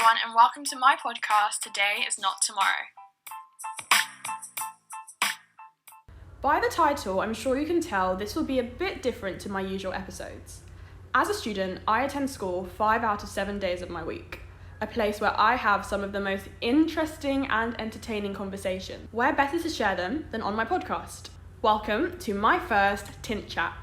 everyone, and welcome to my podcast, Today is Not Tomorrow. By the title, I'm sure you can tell this will be a bit different to my usual episodes. As a student, I attend school 5 out of 7 days of my week, a place where I have some of the most interesting and entertaining conversations. Where better to share them than on my podcast? Welcome to my first TINT chat.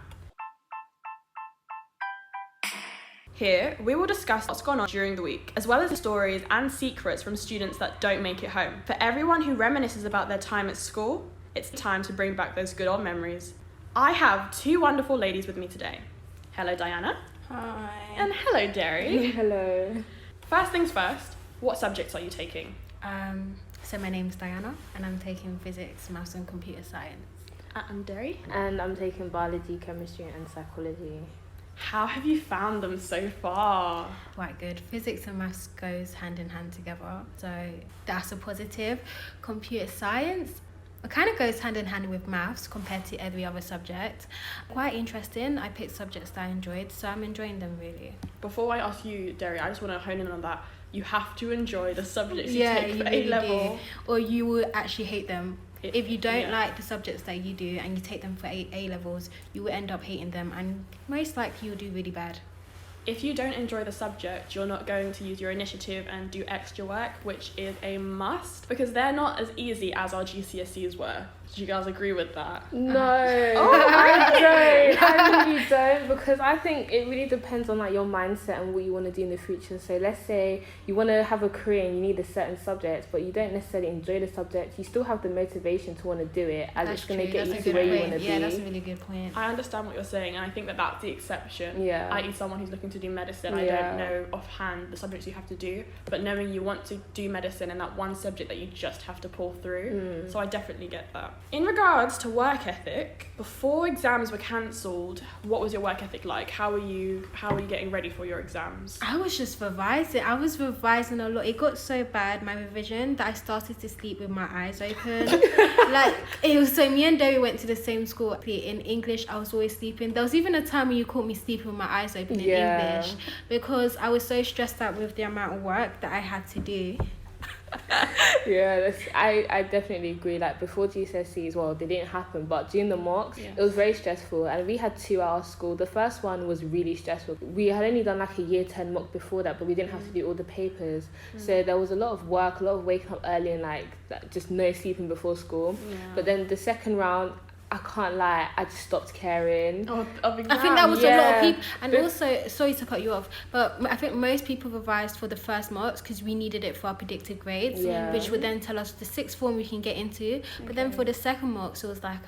Here, we will discuss what's gone on during the week, as well as the stories and secrets from students that don't make it home. For everyone who reminisces about their time at school, it's time to bring back those good old memories. I have two wonderful ladies with me today. Hello, Diana. Hi. And hello, Deri. Hello. First things first, what subjects are you taking? So my name's Diana, and I'm taking physics, maths, and computer science. And Deri? And I'm taking biology, chemistry, and psychology. How have you found them so far? Quite good. Physics and maths goes hand in hand together, so that's a positive. Computer science, it kind of goes hand in hand with maths compared to every other subject. Quite interesting. I picked subjects that I enjoyed, so I'm enjoying them really. Before I ask you, Deri, I just want to hone in on that. You have to enjoy the subjects you take for really A-level. do. Or you will actually hate them. If you don't Yeah. like the subjects that you do and you take them for A-levels, you will end up hating them, and most likely you'll do really bad. If you don't enjoy the subject, you're not going to use your initiative and do extra work, which is a must, because they're not as easy as our GCSEs were. Do you guys agree with that? No, Oh, I don't. I really don't, because I think it really depends on like your mindset and what you want to do in the future. So let's say you want to have a career and you need a certain subject, but you don't necessarily enjoy the subject. You still have the motivation to want to do it, as it's going to get you to where you want to be. Yeah, that's a really good point. I understand what you're saying, and I think that that's the exception. Yeah. I.e. someone who's looking to do medicine, I Yeah. don't know offhand the subjects you have to do, but knowing you want to do medicine and that one subject that you just have to pull through, so I definitely get that. In regards to work ethic, before exams were cancelled, what was your work ethic like? How were you getting ready for your exams? I was just revising. I was revising a lot. It got so bad, my revision, that I started to sleep with my eyes open. Like, it was so me and Deri went to the same school. In English, I was always sleeping. There was even a time when you caught me sleeping with my eyes open in English, because I was so stressed out with the amount of work that I had to do. Yeah, I definitely agree. Like before GCSEs, well, they didn't happen, but during the mocks, it was very stressful, and we had 2 at our school. The first one was really stressful. We had only done like a year 10 mock before that, but we didn't have to do all the papers, so there was a lot of work, a lot of waking up early, and like just no sleeping before school. But then the second round, I can't lie, I just stopped caring. Of I think exams? that was a lot of people, and also, sorry to cut you off, but I think most people revised for the first mocks because we needed it for our predicted grades, which would then tell us the sixth form we can get into. But then for the second mocks, it was like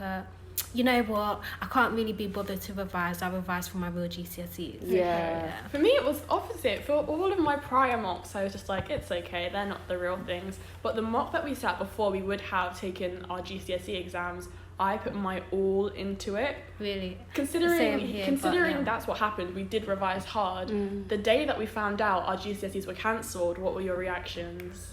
you know what, I can't really be bothered to revise. I revised for my real GCSEs. Yeah. For me, it was opposite. For all of my prior mocks, I was just like, it's okay, they're not the real things. But the mock that we sat before we would have taken our GCSE exams, I put my all into it. Really? Considering that's what happened, we did revise hard. The day that we found out our GCSEs were cancelled, what were your reactions?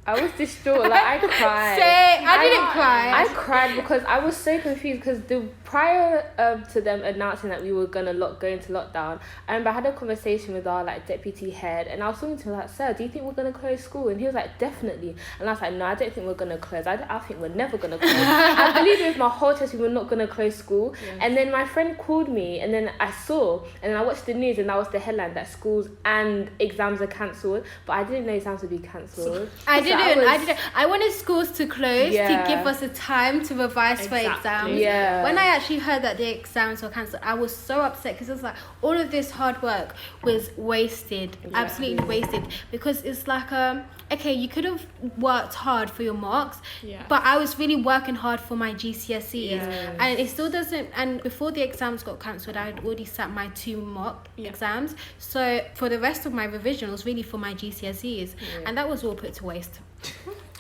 I was distraught. Like I cried. I didn't cry. I cried because I was so confused, because the prior to them announcing that we were gonna go into lockdown, I remember I had a conversation with our like deputy head, and I was talking to him like, "Sir, do you think we're gonna close school?" And he was like, "Definitely." And I was like, "No, I don't think we're gonna close. I think we're never gonna close." I believed with my whole chest we were not gonna close school. And then my friend called me, and then I saw, and then I watched the news, and that was the headline that schools and exams are cancelled. But I didn't know exams would be cancelled. I didn't. I wanted schools to close to give us a time to revise for exams. Yeah. When I actually heard that the exams were cancelled, I was so upset, because it's like all of this hard work was wasted, absolutely wasted. Because it's like, okay, you could have worked hard for your marks, but I was really working hard for my GCSEs, and it still doesn't. And before the exams got cancelled, I had already sat my 2 mock exams. So for the rest of my revision, it was really for my GCSEs, and that was all put to waste.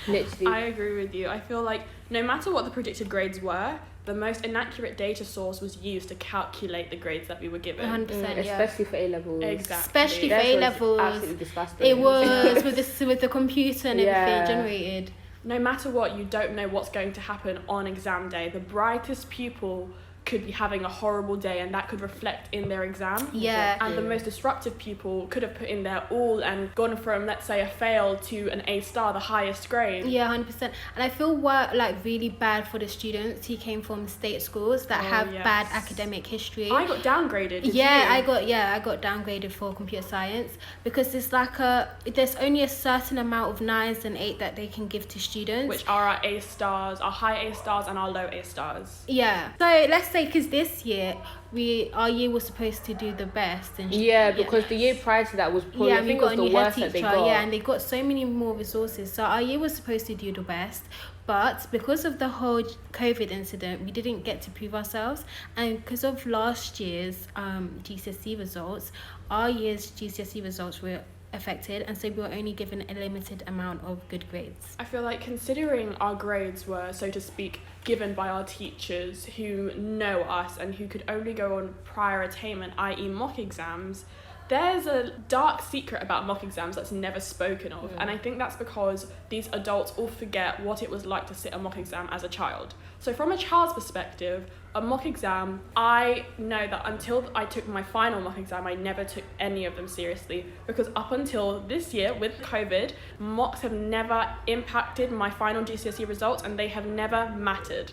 Literally. I agree with you. I feel like no matter what the predicted grades were, the most inaccurate data source was used to calculate the grades that we were given. 100%, especially for A-levels. Exactly. Especially for A-levels. Absolutely disgusting. It was with the computer and everything generated. No matter what, you don't know what's going to happen on exam day. The brightest pupil could be having a horrible day, and that could reflect in their exam. Yeah. And the most disruptive pupil could have put in their all and gone from, let's say, a fail to an A star, the highest grade. Yeah, 100%. And I feel really bad for the students who came from state schools that have bad academic history. I got downgraded. Did I you? got downgraded for computer science because there's there's only a certain amount of 9s and 8 that they can give to students, which are our A stars, our high A stars and our low A stars. Yeah. So let's say, because this year our year was supposed to do the best, and because the year prior to that was probably, I think, it was the worst that they got. Yeah, and they got so many more resources. So our year was supposed to do the best, but because of the whole COVID incident, we didn't get to prove ourselves, and because of last year's GCSE results, our year's GCSE results were affected, and so we were only given a limited amount of good grades. I feel like, considering our grades were, so to speak, given by our teachers who know us and who could only go on prior attainment, i.e. mock exams, there's a dark secret about mock exams that's never spoken of. And I think that's because these adults all forget what it was like to sit a mock exam as a child. So from a child's perspective, a mock exam, I know that until I took my final mock exam, I never took any of them seriously, because up until this year with COVID, mocks have never impacted my final GCSE results, and they have never mattered.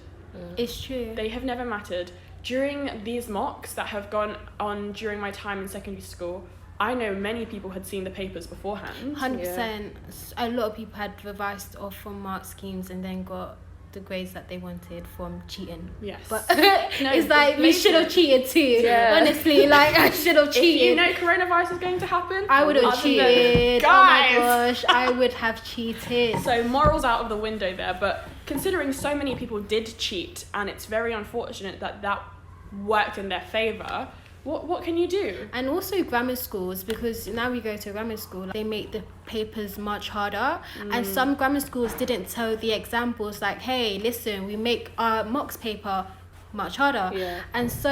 It's true. They have never mattered. During these mocks that have gone on during my time in secondary school, I know many people had seen the papers beforehand. 100%. A lot of people had revised off from mark schemes and then got the grades that they wanted from cheating. Yes. But it's like, we should have cheated too. Yeah. Honestly, I should have cheated. If you know coronavirus is going to happen, I would have cheated. Guys! Oh my gosh, I would have cheated. So morals out of the window there, but considering so many people did cheat, and it's very unfortunate that worked in their favour, what can you do? And also grammar schools, because now we go to grammar school, they make the papers much harder, and some grammar schools didn't tell the examples like, hey, listen, we make our mocks paper much harder. And so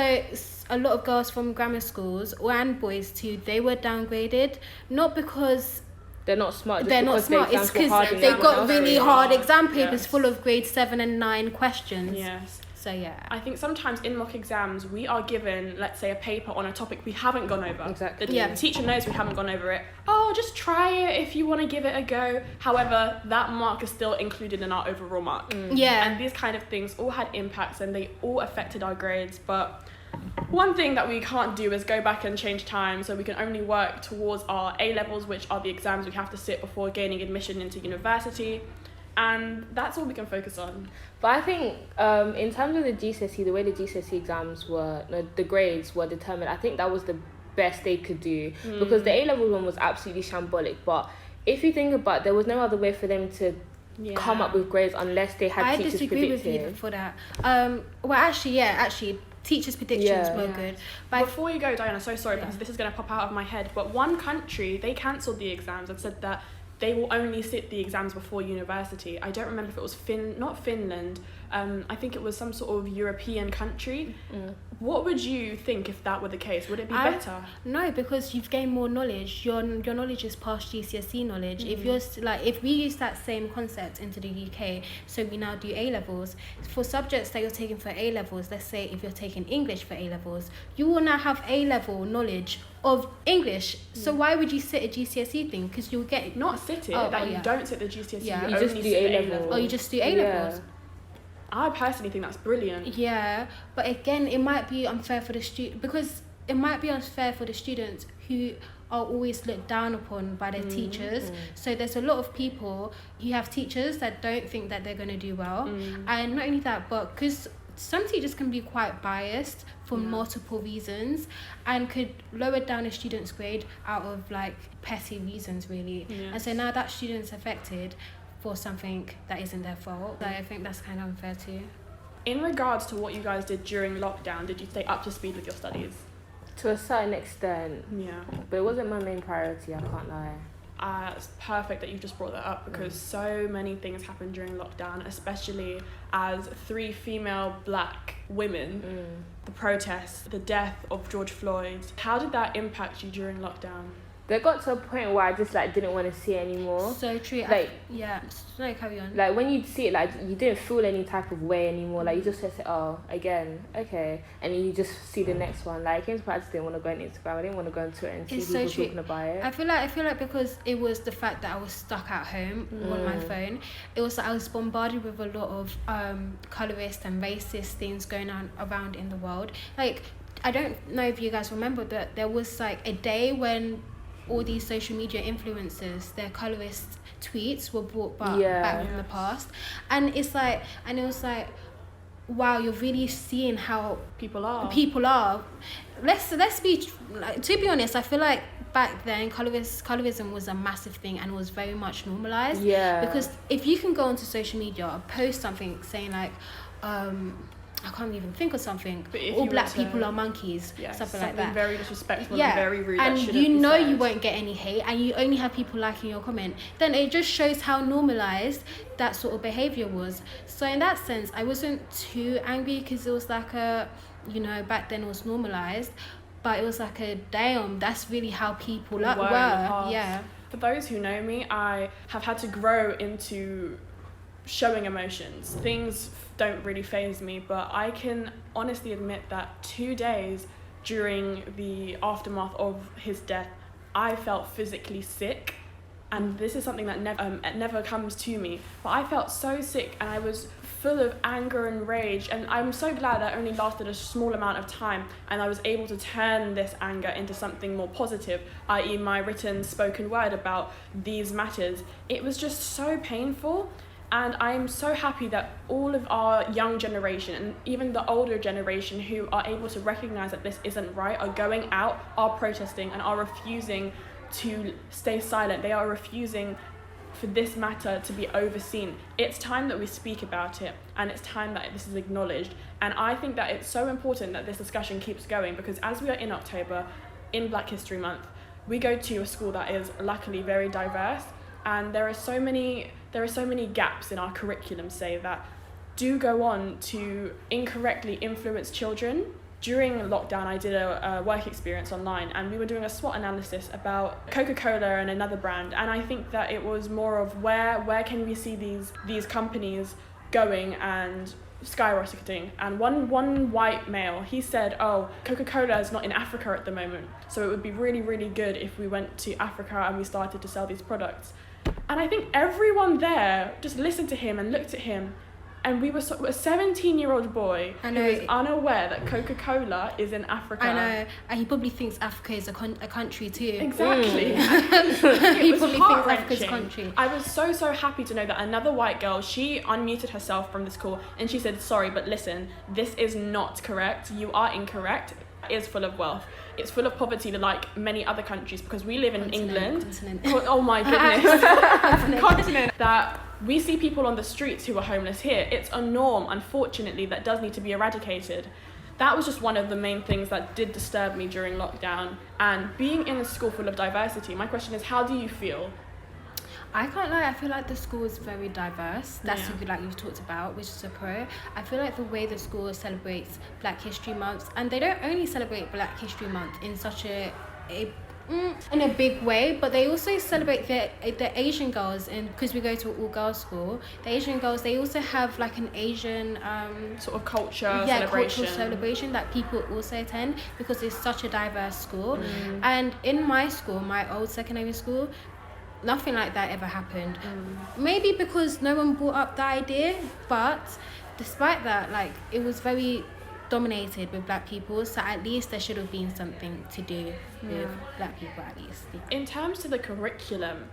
a lot of girls from grammar schools, and boys too, they were downgraded, not because they're not smart. It's because they got really hard exam papers full of grade 7 and 9 questions. Yes. So yeah, I think sometimes in mock exams we are given, let's say, a paper on a topic we haven't gone over. Exactly. The teacher knows we haven't gone over it. Oh, just try it if you want to give it a go. However, that mark is still included in our overall mark. And these kind of things all had impacts, and they all affected our grades. But one thing that we can't do is go back and change time, so we can only work towards our A-levels, which are the exams we have to sit before gaining admission into university. And that's all we can focus on. But I think in terms of the GCSE, the way the GCSE exams were, the grades were determined, I think that was the best they could do, because the A-level one was absolutely shambolic. But if you think about it, there was no other way for them to come up with grades unless they had teachers predicted. I disagree with you for that. Actually, teachers' predictions were good. But before you go, Diana, so sorry because this is going to pop out of my head, but one country, they cancelled the exams and said that they will only sit the exams before university. I don't remember if it was not Finland. I think it was some sort of European country. What would you think if that were the case? Would it be better? No, because you've gained more knowledge. Your knowledge is past GCSE knowledge. If you're if we use that same concept into the UK, so we now do A levels for subjects that you're taking for A levels. Let's say if you're taking English for A levels, you will now have A level knowledge of English. So why would you sit a GCSE thing? Because you'll get not sit it. You don't sit the GCSE. Yeah. You just do A level. Oh, you just do A levels. I personally think that's brilliant. Yeah, but again, it might be unfair for the students who are always looked down upon by their teachers. So there's a lot of people who have teachers that don't think that they're going to do well. And not only that, but because some teachers can be quite biased for multiple reasons and could lower down a student's grade out of petty reasons, really. And so now that student's affected for something that isn't their fault. So I think that's kind of unfair too. In regards to what you guys did during lockdown, did you stay up to speed with your studies? To a certain extent. Yeah. But it wasn't my main priority, I can't lie. It's perfect that you just brought that up, because so many things happened during lockdown, especially as 3 female black women. The protests, the death of George Floyd. How did that impact you during lockdown? They got to a point where I just like didn't want to see it anymore. So true. Like, No, carry on. like when you see it, like you didn't feel any type of way anymore. Like you just say, oh, again, okay, and then you just see the next one. Like in I just didn't want to go on Instagram. I didn't want to go on Twitter and see people talking about it. I feel like because it was the fact that I was stuck at home on my phone, it was like I was bombarded with a lot of colorist and racist things going on around in the world. Like I don't know if you guys remember that there was like a day when all these social media influencers, their colorist tweets were brought back from the past, and it was like, wow, you're really seeing how people are. Let's be like, to be honest, I feel like back then colorism was a massive thing and was very much normalized. Because if you can go onto social media and post something saying like I can't even think of something. All black people are monkeys, something like that. Very disrespectful and very rude. And you won't get any hate, and you only have people liking your comment. Then it just shows how normalized that sort of behavior was. So in that sense, I wasn't too angry because it was like back then it was normalized, but it was like damn, that's really how people were. Yeah. For those who know me, I have had to grow into showing emotions. Things don't really faze me, but I can honestly admit that 2 days during the aftermath of his death, I felt physically sick, and this is something that never comes to me, but I felt so sick and I was full of anger and rage, and I'm so glad that only lasted a small amount of time and I was able to turn this anger into something more positive, i.e. my written spoken word about these matters. It was just so painful. And I'm so happy that all of our young generation and even the older generation who are able to recognise that this isn't right are going out, are protesting and are refusing to stay silent. They are refusing for this matter to be overseen. It's time that we speak about it, and it's time that this is acknowledged. And I think that it's so important that this discussion keeps going, because as we are in October, in Black History Month, we go to a school that is luckily very diverse, and there are so many gaps in our curriculum, say, that do go on to incorrectly influence children. During lockdown, I did a work experience online, and we were doing a SWOT analysis about Coca-Cola and another brand, and I think that it was more of where can we see these companies going and skyrocketing. And one white male, he said, oh, Coca-Cola is not in Africa at the moment, so it would be really, really good if we went to Africa and we started to sell these products. And I think everyone there just listened to him and looked at him, and we were a 17-year-old boy who is unaware that Coca-Cola is in Africa. I know, and he probably thinks Africa is a country too. Exactly. He probably thinks Africa's a country. I was so happy to know that another white girl, she unmuted herself from this call and she said, sorry, but listen, this is not correct. You are incorrect. It is full of wealth. It's full of poverty, like many other countries, because we live in England. Oh my goodness. Continent. That we see people on the streets who are homeless here. It's a norm, unfortunately, that does need to be eradicated. That was just one of the main things that did disturb me during lockdown. And being in a school full of diversity, my question is, how do you feel? I can't lie, I feel like the school is very diverse. That's something like you've talked about, which is a pro. I feel like the way the school celebrates Black History Month, and they don't only celebrate Black History Month in such in a big way, but they also celebrate the Asian girls, and because we go to an all-girls school, the Asian girls, they also have like an Asian sort of cultural celebration that people also attend, because it's such a diverse school. And in my school, my old secondary school, nothing like that ever happened. Maybe because no one brought up the idea, but despite that, like, it was very dominated with black people, so at least there should have been something to do with black people, at least. In terms of the curriculum,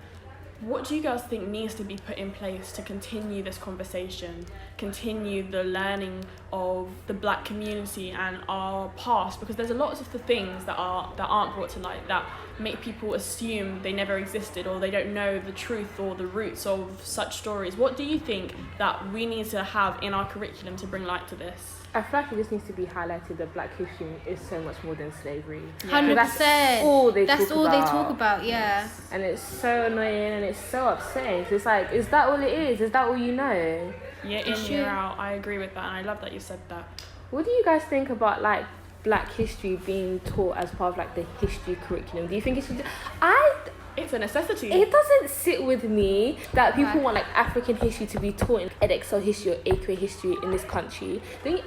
what do you guys think needs to be put in place to continue this conversation, continue the learning of the black community and our past? Because there's a lot of the things that aren't brought to light that make people assume they never existed, or they don't know the truth or the roots of such stories. What do you think that we need to have in our curriculum to bring light to this? I feel like it just needs to be highlighted that black history is so much more than slavery. 100%. That's all they talk about, yeah. And it's so annoying and it's so upsetting. So it's like, is that all it is? Is that all you know? Year in, year out. I agree with that, and I love that you said that. What do you guys think about, like, Black history being taught as part of like the history curriculum? Do you think it should? It's a necessity. It doesn't sit with me that people want like African history to be taught in EdXL history or AQA history in this country.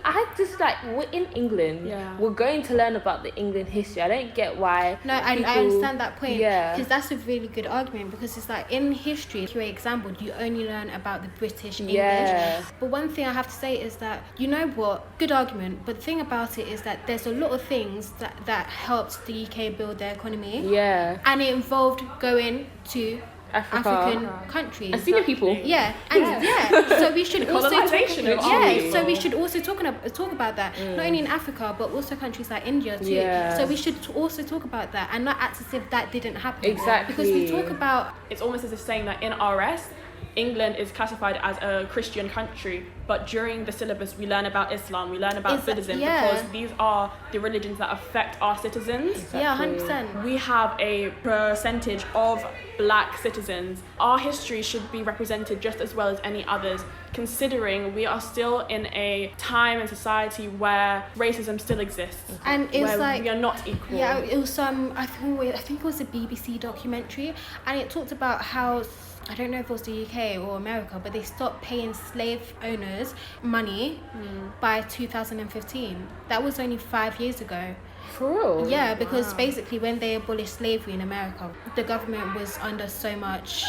I just like, we're in England. Yeah. We're going to learn about the England history. I don't get why. No, I understand that point. Yeah. Because that's a really good argument, because it's like in history, for example, you only learn about the British English. Yeah. But one thing I have to say is that, you know what, good argument, but the thing about it is that there's a lot of things that helped the UK build their economy. Yeah. And it involved going to Africa. African countries. And senior people. Yeah, and so we should also Colonisation of Africa. so we should also talk about that, not only in Africa but also countries like India too. Yeah. So we should also talk about that and not act as if that didn't happen. Exactly. Because we talk about, It's almost as if saying that in RS, England is classified as a Christian country, but during the syllabus we learn about Islam, we learn about Buddhism, because these are the religions that affect our citizens. Exactly. yeah, 100%. We have a percentage of Black citizens. Our history should be represented just as well as any others, considering we are still in a time and society where racism still exists. And it's where like, we are not equal. yeah, it was I think it was a BBC documentary, and it talked about how, I don't know if it was the UK or America, but they stopped paying slave owners money by 2015. That was only 5 years ago. For real? Yeah, because basically when they abolished slavery in America, the government was under so much,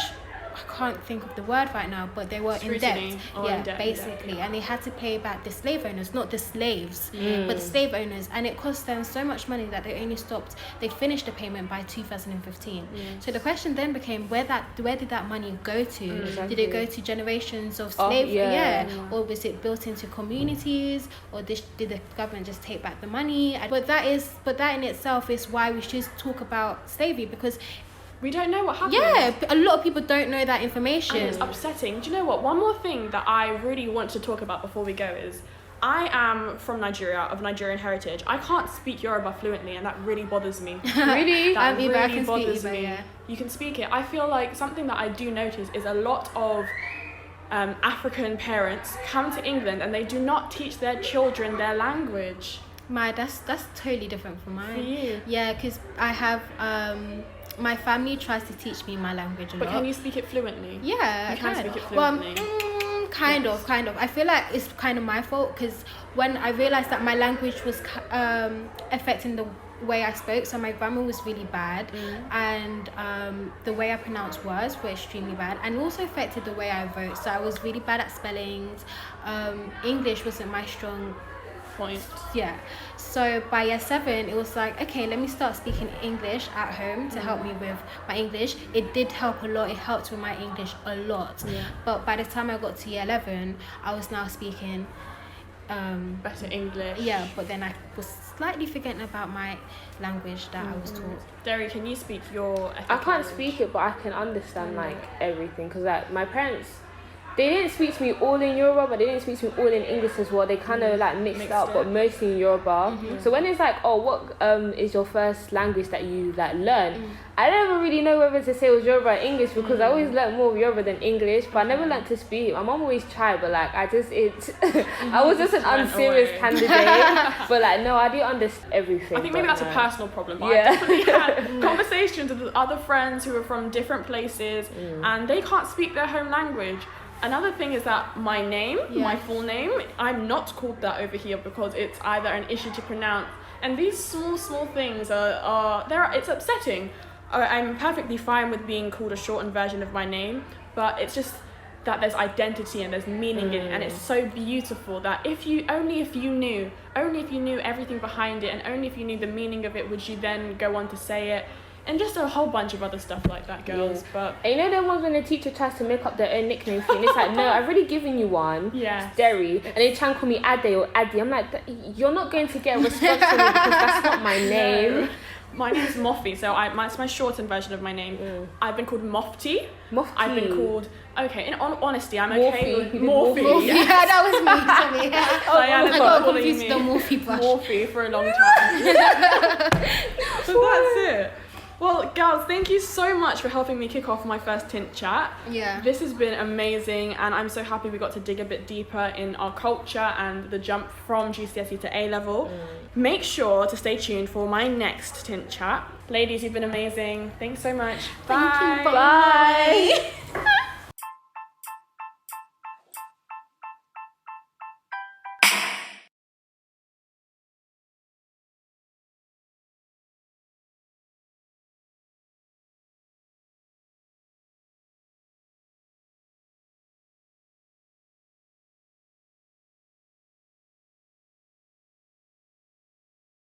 I can't think of the word right now, but they were Scrutiny, in debt. or Yeah, in debt, basically. And they had to pay back the slave owners, not the slaves, but the slave owners. And it cost them so much money that they finished the payment by 2015. So the question then became, where did that money go to? Exactly. Did it go to generations of slavery? yeah. Or was it built into communities? Or did the government just take back the money? But that in itself is why we should talk about slavery, because We don't know what happened. yeah, a lot of people don't know that information. And it's upsetting. Do you know what? One more thing that I really want to talk about before we go is, I am from Nigeria, of Nigerian heritage. I can't speak Yoruba fluently, and that really bothers me. Really? That Either I really can speak bothers either, me. yeah. You can speak it. I feel like something that I do notice is a lot of African parents come to England and they do not teach their children their language. That's totally different from mine. For you? Yeah, because I have my family tries to teach me my language a lot. But can you speak it fluently? Yeah, You can I speak it Well, fluently. kind of. I feel like it's kind of my fault, because when I realized that my language was affecting the way I spoke, so my grammar was really bad, and the way I pronounced words were extremely bad, and also affected the way I wrote. So I was really bad at spellings. English wasn't my strong Point. yeah. So by year 7, it was like, okay, let me start speaking English at home to help me with my English. It did help a lot. It helped with my English a lot. Yeah. But by the time I got to year 11, I was now speaking Better English. yeah, but then I was slightly forgetting about my language that I was taught. Deri, can you speak your ethnic I can't language? speak it, but I can understand like everything, because like my parents, they didn't speak to me all in Yoruba, but they didn't speak to me all in English as well. They kind of like mixed up, but mostly in Yoruba. So when it's like, oh, what is your first language that you like learn? I never really know whether to say it was Yoruba or English, because I always learned more of Yoruba than English, but I never learned to speak. My mom always tried, but like I was just an unserious away. candidate. But like no, I do understand everything. I think maybe but that's a no. personal problem. But Yeah. I definitely had conversations with other friends who are from different places and they can't speak their home language. Another thing is that my name, my full name, I'm not called that over here because it's either an issue to pronounce. And these small things it's upsetting. I'm perfectly fine with being called a shortened version of my name, but it's just that there's identity and there's meaning in it, and it's so beautiful that if you knew everything behind it, and only if you knew the meaning of it, would you then go on to say it. And just a whole bunch of other stuff like that, girls. Yeah. But and you know the ones when the teacher tries to make up their own nickname for you, and it's like, no, I've already given you one. Yeah. It's Deri. And they try and call me Ade or Addy. I'm like, you're not going to get a response from me because that's not my name. No. My name is Mofi, so it's my shortened version of my name. I've been called Mofti. Mofti. I've been called, okay, in honesty, I'm okay Morphe. with You did Morphe. Morphe. Yeah, that was me. Sorry. Diana I got calling confused me with the Morphe brush. Morphe for a long time. So that's it. Well, girls, thank you so much for helping me kick off my first Tint chat. Yeah. This has been amazing, and I'm so happy we got to dig a bit deeper in our culture and the jump from GCSE to A-level. Make sure to stay tuned for my next Tint chat. Ladies, you've been amazing. Thanks so much. Thank you. Bye. Bye.